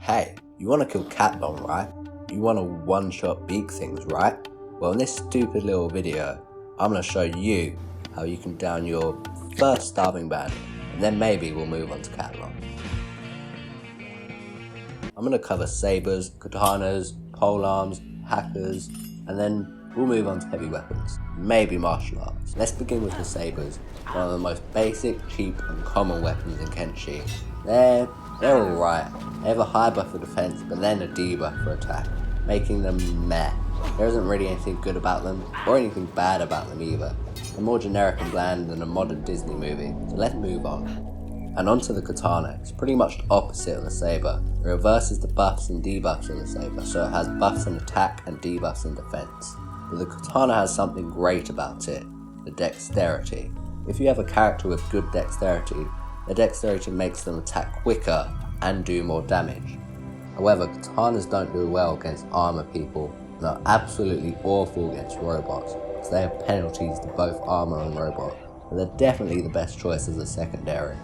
Hey, you want to kill Catlon, right? You want to one-shot beak things, right? Well, in this stupid little video, I'm going to show you how you can down your first starving bandit, and then maybe we'll move on to Catlon. I'm going to cover sabers, katanas, polearms, hackers, and then we'll move on to heavy weapons, maybe martial arts. Let's begin with the sabers, one of the most basic, cheap, and common weapons in Kenshi. They're alright. They have a high buff for defense, but then a debuff for attack, making them meh. There isn't really anything good about them, or anything bad about them either. They're more generic and bland than a modern Disney movie, so let's move on. And onto the katana. It's pretty much the opposite of the saber. It reverses the buffs and debuffs of the saber, so it has buffs in attack and debuffs in defense. But the katana has something great about it, the dexterity. If you have a character with good dexterity, the dexterity makes them attack quicker and do more damage. However, katanas don't do well against armor people and are absolutely awful against robots, because they have penalties to both armor and robot, but they're definitely the best choice as a secondary.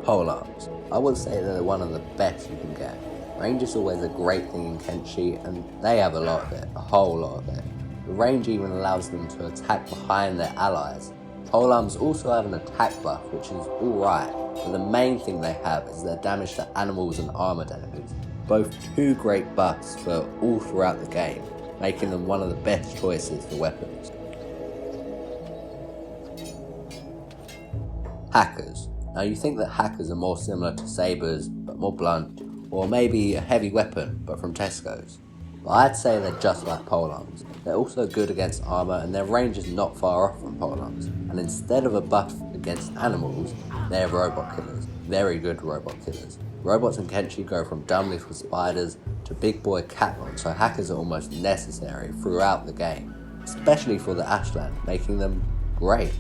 Polearms. I would say they're one of the best you can get. Range is always a great thing in Kenshi, and they have a lot of it, a whole lot of it. The range even allows them to attack behind their allies. Polearms also have an attack buff, which is alright, but the main thing they have is their damage to animals and armoured enemies. Both two great buffs for all throughout the game, making them one of the best choices for weapons. Hackers. Now you think that hackers are more similar to sabers, but more blunt, or maybe a heavy weapon, but from Tesco's. But I'd say they're just like polearms. They're also good against armor, and their range is not far off from polearms. And instead of a buff against animals, they're robot killers. Very good robot killers. Robots in Kenshi go from dumb little spiders to big boy Catlon, so hackers are almost necessary throughout the game, especially for the Ashland, making them great.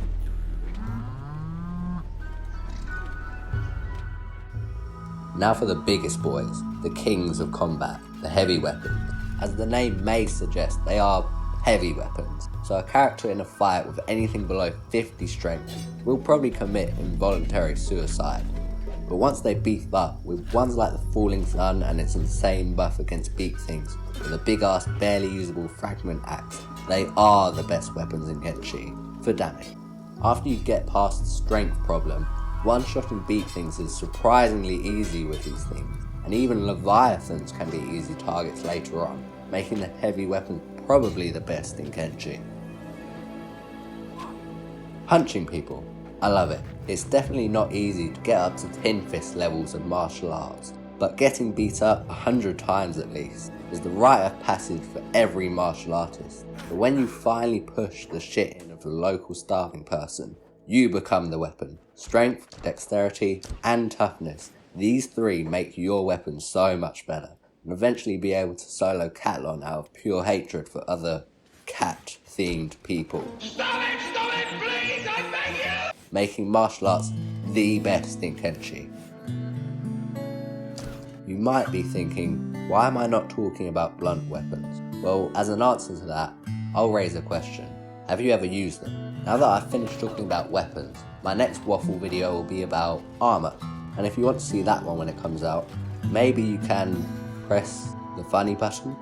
Now for the biggest boys, the kings of combat, the heavy weapons. As the name may suggest, they are heavy weapons, so a character in a fight with anything below 50 strength will probably commit involuntary suicide. But once they beef up with ones like the Falling Sun and its insane buff against beak things, with a big ass barely usable fragment axe, they are the best weapons in Kenshi for damage. After you get past the strength problem, one-shotting beak things is surprisingly easy with these things, and even leviathans can be easy targets later on, making the heavy weapon probably the best in Kenshi. Punching people. I love it. It's definitely not easy to get up to tin fist levels of martial arts, but getting beat up 100 times at least is the rite of passage for every martial artist. But when you finally push the shit in of the local starving person, you become the weapon. Strength, dexterity, and toughness. These three make your weapon so much better, and eventually be able to solo Catlon out of pure hatred for other cat-themed people. Stop it, please, I beg you! Making martial arts the best in Kenshi. You might be thinking, why am I not talking about blunt weapons? Well, as an answer to that, I'll raise a question. Have you ever used them? Now that I've finished talking about weapons, my next waffle video will be about armor. And if you want to see that one when it comes out, maybe you can press the funny button.